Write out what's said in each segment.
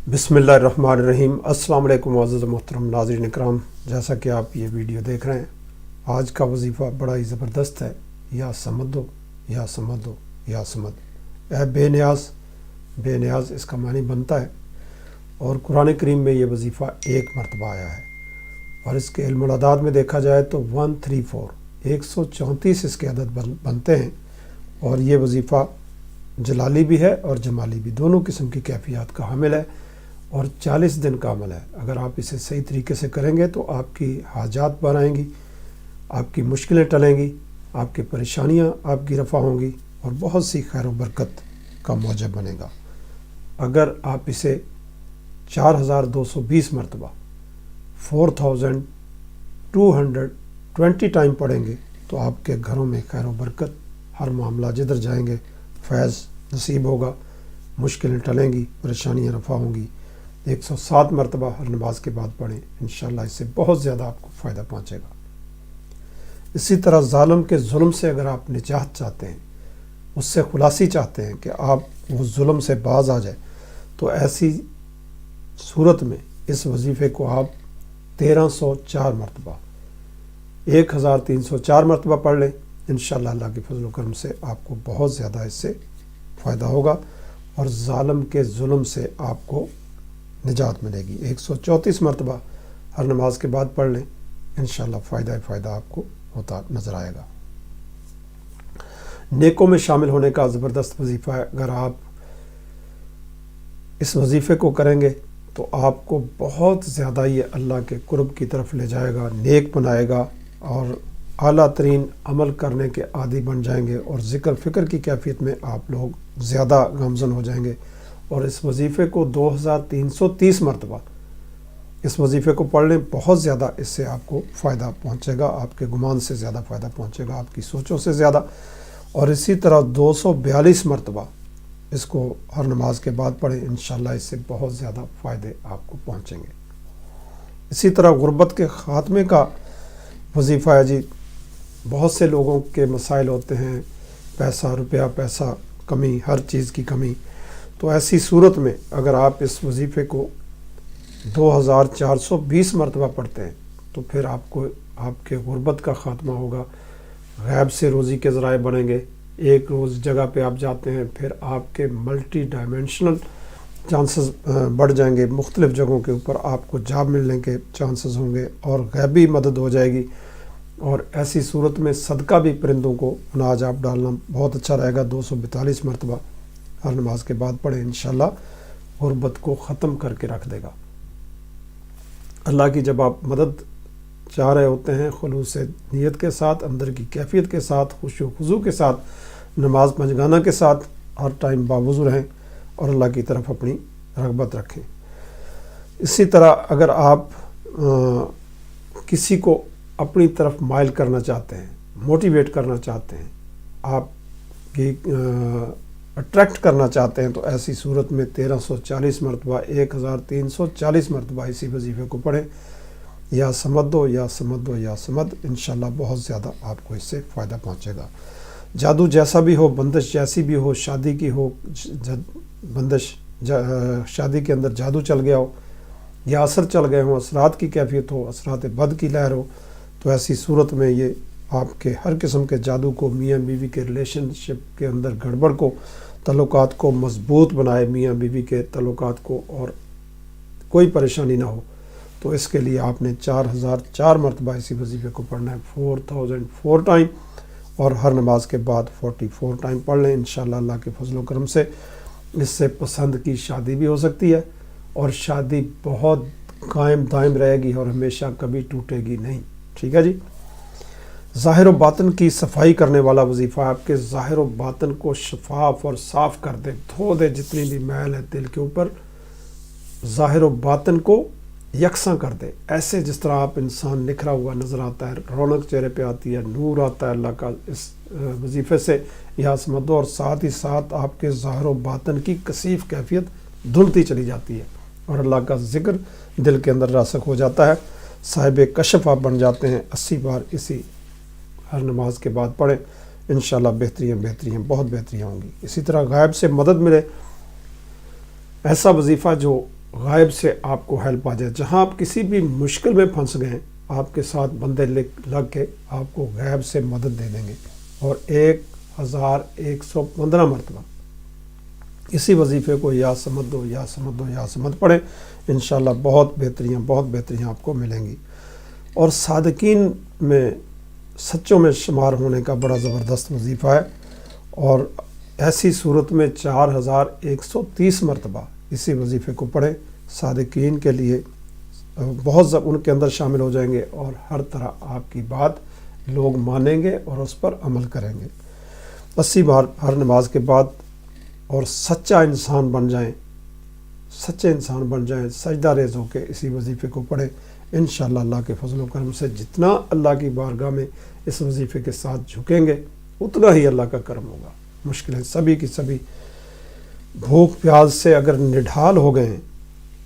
बिस्मिल्लाहिर्रहमानिर्रहीम। अस्सलाम वालेकुम मुअज़्ज़ज़ मोहतरम नाज़रीन इकराम, जैसा कि आप ये वीडियो देख रहे हैं, आज का वजीफ़ा बड़ा ही ज़बरदस्त है। या समदो या समदो या समद, ए बेनियाज बेनियाज इसका मानी बनता है। और कुरान करीम में ये वजीफ़ा एक मरतबा आया है और इसके इल्मुल अदाद में देखा जाए तो 134 134 इसके अदद बनते हैं। और ये वजीफ़ा जलाली भी है और जमाली भी, दोनों किस्म की कैफियत का हामिल है और 40 दिन का अमल है। अगर आप इसे सही तरीके से करेंगे तो आपकी हाजात पर आएंगी, आपकी मुश्किलें टलेंगी, आपकी परेशानियां आपकी रफ़ा होंगी और बहुत सी खैर व बरकत का मौजब बनेगा। अगर आप इसे 4220 मरतबा 4220 टाइम पढ़ेंगे तो आपके घरों में खैर व बरकत, हर मामला जिधर जाएंगे फैज़ नसीब होगा, मुश्किलें टलेंगी, परेशानियां रफ़ा होंगी। 107 मरतबा हर नमाज के बाद पढ़ें, इंशाअल्लाह इससे बहुत ज़्यादा आपको फ़ायदा पहुँचेगा। इसी तरह ज़ालिम के जुल्म से अगर आप निजात चाहते हैं, उससे खुलासी चाहते हैं कि आप वो जुल्म से बाज आ जाए, तो ऐसी सूरत में इस वजीफ़े को आप 1304 मरतबा 1304 मरतबा पढ़ लें। इंशाअल्लाह अल्लाह के फजल व करम से आपको बहुत ज़्यादा इससे फ़ायदा होगा और ज़ालिम के जुल्म से आपको निजात मिलेगी। 134 मरतबा हर नमाज के बाद पढ़ लें, इंशाअल्लाह फ़ायदा आपको होता नज़र आएगा। नेकों में शामिल होने का ज़बरदस्त वजीफ़ा है। अगर आप इस वजीफ़े को करेंगे तो आपको बहुत ज़्यादा ये अल्लाह के कुर्ब की तरफ ले जाएगा, नेक बनाएगा और आला तरीन अमल करने के आदी बन जाएंगे और ज़िक्र फ़िक्र की कैफियत में आप लोग ज़्यादा गमज़न हो जाएंगे। और इस वजीफ़े को 2330 मरतबा इस वजीफ़े को पढ़ लें, बहुत ज़्यादा इससे आपको फ़ायदा पहुँचेगा, आपके गुमान से ज़्यादा फ़ायदा पहुँचेगा, आपकी सोचों से ज़्यादा। और इसी तरह 242 मरतबा इसको हर नमाज के बाद पढ़ें, इंशाअल्लाह इससे बहुत ज़्यादा फ़ायदे आपको पहुँचेंगे। इसी तरह गुर्बत के ख़ात्मे का वजीफ़ा है जी। बहुत से लोगों के मसाइल होते हैं, पैसा रुपया, पैसा कमी, हर चीज़ की कमी। तो ऐसी सूरत में अगर आप इस वजीफ़े को 2420 मरतबा पढ़ते हैं तो फिर आपको आपके गुर्बत का ख़ात्मा होगा, गैब से रोज़ी के ज़राए बनेंगे। एक रोज़ जगह पे आप जाते हैं, फिर आपके मल्टी डायमेंशनल चांसेस बढ़ जाएंगे, मुख्तलिफ़ जगहों के ऊपर आपको जॉब मिलने के चांसेस होंगे और गैबी मदद हो जाएगी। और ऐसी सूरत में सदका भी परिंदों को अनाज आप डालना बहुत अच्छा रहेगा। 242 मरतबा हर नमाज के बाद पढ़े, इंशाअल्लाह गुर्बत को ख़त्म करके रख देगा। अल्लाह की जब आप मदद चाह रहे होते हैं, खुलूस से नीयत के साथ, अंदर की कैफियत के साथ, खुशू खुजू के साथ, नमाज पंजगाना के साथ, हर टाइम बावुज़ू रहें और अल्लाह की तरफ अपनी रग़बत रखें। इसी तरह अगर आप किसी को अपनी तरफ माइल करना चाहते हैं, मोटिवेट करना चाहते हैं, आप अट्रैक्ट करना चाहते हैं, तो ऐसी सूरत में 1340 मरतबा 1340 मरतबा इसी वजीफ़े को पढ़ें। या समदो या समदो या समद, इंशाअल्लाह बहुत ज़्यादा आपको इससे फ़ायदा पहुँचेगा। जादू जैसा भी हो, बंदिश जैसी भी हो, शादी की हो बंदिश, शादी के अंदर जादू चल गया हो या असर चल गए हों, असरात की कैफियत हो, असरात बद की लहर हो, तो ऐसी सूरत में ये आपके हर किस्म के जादू को, मियाँ बीवी के रिलेशनशिप के अंदर गड़बड़ को, तल्लुकात को मजबूत बनाए, मियाँ बीवी के तल्लुकात को, और कोई परेशानी ना हो। तो इसके लिए आपने 4004 मरतबा इसी वजीफ़े को पढ़ना है, 4004 टाइम, और हर नमाज के बाद 44 टाइम पढ़ लें। इंशाअल्लाह अल्लाह के फजल व करम से इससे पसंद की शादी भी हो सकती है और शादी बहुत कायम दायम रहेगी और हमेशा कभी टूटेगी नहीं। ठीक है जी। ज़ाहिर व बातिन की सफाई करने वाला वजीफ़ा, आपके ज़ाहिर व बातिन को शफाफ और साफ़ कर दे, धो दे जितनी भी मैल है दिल के ऊपर, ज़ाहिर व बातिन को यकसा कर दे। ऐसे जिस तरह आप इंसान निखरा हुआ नज़र आता है, रौनक चेहरे पे आती है, नूर आता है अल्लाह का इस वजीफ़े से या समदो, और साथ ही साथ आपके ज़ाहिर व बातिन की कसीफ कैफियत धुलती चली जाती है और अल्लाह का ज़िक्र दिल के अंदर रासख हो जाता है। साहिब कशफ आप बन जाते हैं। 80 बार इसी हर नमाज के बाद पढ़ें, इंशाअल्लाह बेहतरियाँ बहुत बेहतरियाँ होंगी। इसी तरह गायब से मदद मिले, ऐसा वजीफ़ा जो غائب سے آپ کو ہیلپ آ جائے. جہاں آپ کسی بھی مشکل میں پھنس گئے آپ کے ساتھ بندے لگ کے آپ کو غائب سے مدد دے دیں گے. اور 1115 مرتبہ اسی وظیفے کو یا سمد دو یا سمد دو یا سمد پڑھیں. انشاءاللہ بہت بہتریاں آپ کو ملیں گی. اور صادقین میں سچوں میں شمار ہونے کا بڑا زبردست وظیفہ ہے. اور ایسی صورت میں 4130 مرتبہ اسی وظیفے کو پڑھیں. صادقین کے لیے بہت ان کے اندر شامل ہو جائیں گے اور ہر طرح آپ کی بات لوگ مانیں گے اور اس پر عمل کریں گے. 80 بار ہر نماز کے بعد. اور سچے انسان بن جائیں سجدہ ریز ہو کے اسی وظیفے کو پڑھیں. انشاءاللہ اللہ کے فضل و کرم سے جتنا اللہ کی بارگاہ میں اس وظیفے کے ساتھ جھکیں گے اتنا ہی اللہ کا کرم ہوگا. مشکلیں سبھی کی سبھی بھوک پیاس سے اگر نڈھال ہو گئے ہیں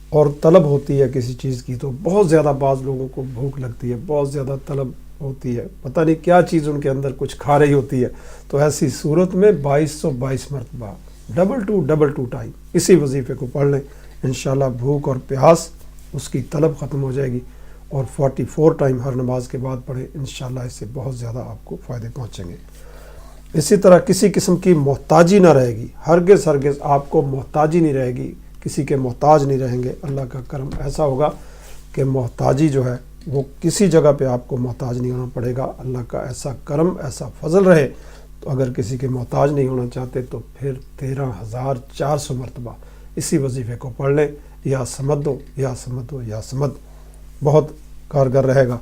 اور طلب ہوتی ہے کسی چیز کی تو بہت زیادہ بعض لوگوں کو بھوک لگتی ہے, بہت زیادہ طلب ہوتی ہے, پتہ نہیں کیا چیز ان کے اندر کچھ کھا رہی ہوتی ہے. تو ایسی صورت میں 2222 مرتبہ ڈبل ٹو ٹائم اسی وظیفے کو پڑھ لیں. انشاءاللہ بھوک اور پیاس اس کی طلب ختم ہو جائے گی. اور 44 ٹائم ہر نماز کے بعد پڑھیں. انشاءاللہ اس سے بہت زیادہ آپ کو فائدے پہنچیں گے. اسی طرح کسی قسم کی محتاجی نہ رہے گی. ہرگز آپ کو محتاجی نہیں رہے گی, کسی کے محتاج نہیں رہیں گے. اللہ کا کرم ایسا ہوگا کہ محتاجی جو ہے وہ کسی جگہ پہ آپ کو محتاج نہیں ہونا پڑے گا. اللہ کا ایسا کرم ایسا فضل رہے. تو اگر کسی کے محتاج نہیں ہونا چاہتے تو پھر 13400 مرتبہ اسی وظیفے کو پڑھ لیں. یا سمد دو یا سمد دو یا سمد, بہت کارگر رہے گا.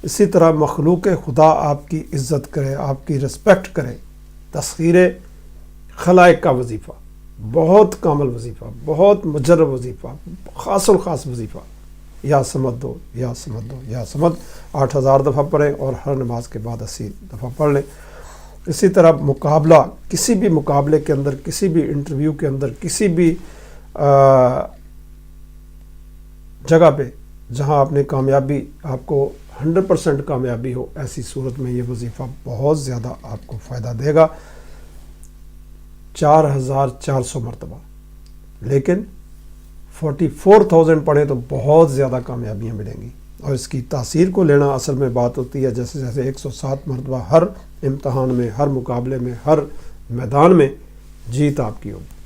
اسی طرح مخلوق خدا آپ کی عزت کرے, آپ کی رسپیکٹ کرے. تسخیر خلائق کا وظیفہ بہت کامل وظیفہ, بہت مجرب وظیفہ, خاص الخاص وظیفہ. یا سمد دو یا سمد دو یا سمد 8000 دفعہ پڑھیں اور ہر نماز کے بعد 80 دفعہ پڑھ لیں. اسی طرح مقابلہ, کسی بھی مقابلے کے اندر, کسی بھی انٹرویو کے اندر, کسی بھی جگہ پہ جہاں آپ نے کامیابی, آپ کو 100% کامیابی ہو, ایسی صورت میں یہ وظیفہ بہت زیادہ آپ کو فائدہ دے گا. 4400 مرتبہ, لیکن 44,000 پڑھیں تو بہت زیادہ کامیابیاں ملیں گی. اور اس کی تاثیر کو لینا اصل میں بات ہوتی ہے جیسے جیسے 107 مرتبہ ہر امتحان میں, ہر مقابلے میں, ہر میدان میں جیت آپ کی ہوگی.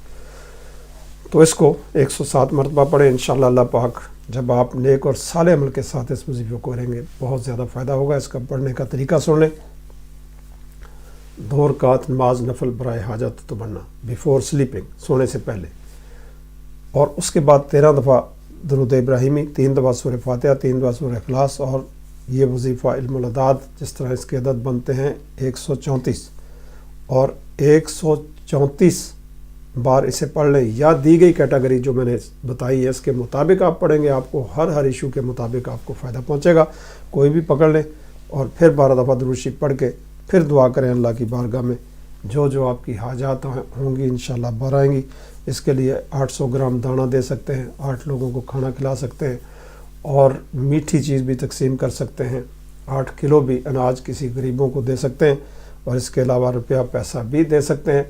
تو اس کو 107 مرتبہ پڑھیں. انشاءاللہ اللہ پاک جب آپ نیک اور صالح عمل کے ساتھ اس وظیفے کو کریں گے بہت زیادہ فائدہ ہوگا. اس کا پڑھنے کا طریقہ سن لیں. 2 رکعت نماز نفل برائے حاجت تو بننا بیفور سلیپنگ, سونے سے پہلے. اور اس کے بعد 13 دفعہ درود ابراہیمی, 3 دفعہ سورہ فاتحہ, 3 دفعہ سورہ اخلاص. اور یہ وظیفہ علم العداد جس طرح اس کے عدد بنتے ہیں 134, اور 134 بار اسے پڑھ لیں. یا دی گئی کیٹیگری جو میں نے بتائی ہے اس کے مطابق آپ پڑھیں گے, آپ کو ہر ایشو کے مطابق آپ کو فائدہ پہنچے گا. کوئی بھی پکڑ لیں اور پھر 12 دفعہ درود شریف پڑھ کے پھر دعا کریں اللہ کی بارگاہ میں. جو آپ کی حاجات ہوں گی انشاءاللہ بھر آئیں گی. اس کے لیے 800 گرام دانہ دے سکتے ہیں, 8 لوگوں کو کھانا کھلا سکتے ہیں, اور میٹھی چیز بھی تقسیم کر سکتے ہیں. 8 کلو بھی اناج کسی غریبوں کو دے سکتے ہیں, اور اس کے علاوہ روپیہ پیسہ بھی دے سکتے ہیں.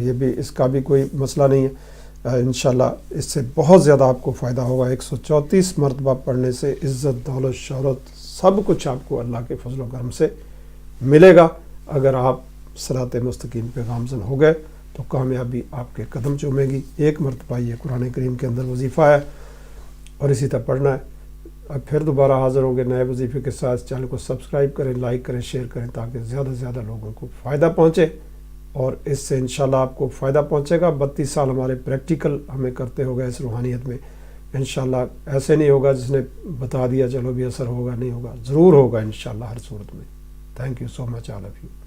یہ بھی اس کا بھی کوئی مسئلہ نہیں ہے. انشاءاللہ اس سے بہت زیادہ آپ کو فائدہ ہوگا. 134 مرتبہ پڑھنے سے عزت, دولت, شہرت سب کچھ آپ کو اللہ کے فضل و کرم سے ملے گا. اگر آپ صراط مستقیم پہ گامزن ہو گئے تو کامیابی آپ کے قدم چومے گی. 1 مرتبہ یہ قرآن کریم کے اندر وظیفہ ہے اور اسی طرح پڑھنا ہے. اب پھر دوبارہ حاضر ہوں گے نئے وظیفے کے ساتھ. چینل کو سبسکرائب کریں, لائک کریں, شیئر کریں تاکہ زیادہ سے زیادہ لوگوں کو فائدہ پہنچے. اور اس سے انشاءاللہ آپ کو فائدہ پہنچے گا. 32 سال ہمارے پریکٹیکل ہمیں کرتے ہو گئے اس روحانیت میں. انشاءاللہ ایسے نہیں ہوگا جس نے بتا دیا چلو بھی اثر ہوگا, نہیں ہوگا, ضرور ہوگا انشاءاللہ ہر صورت میں. Thank you so much all of you.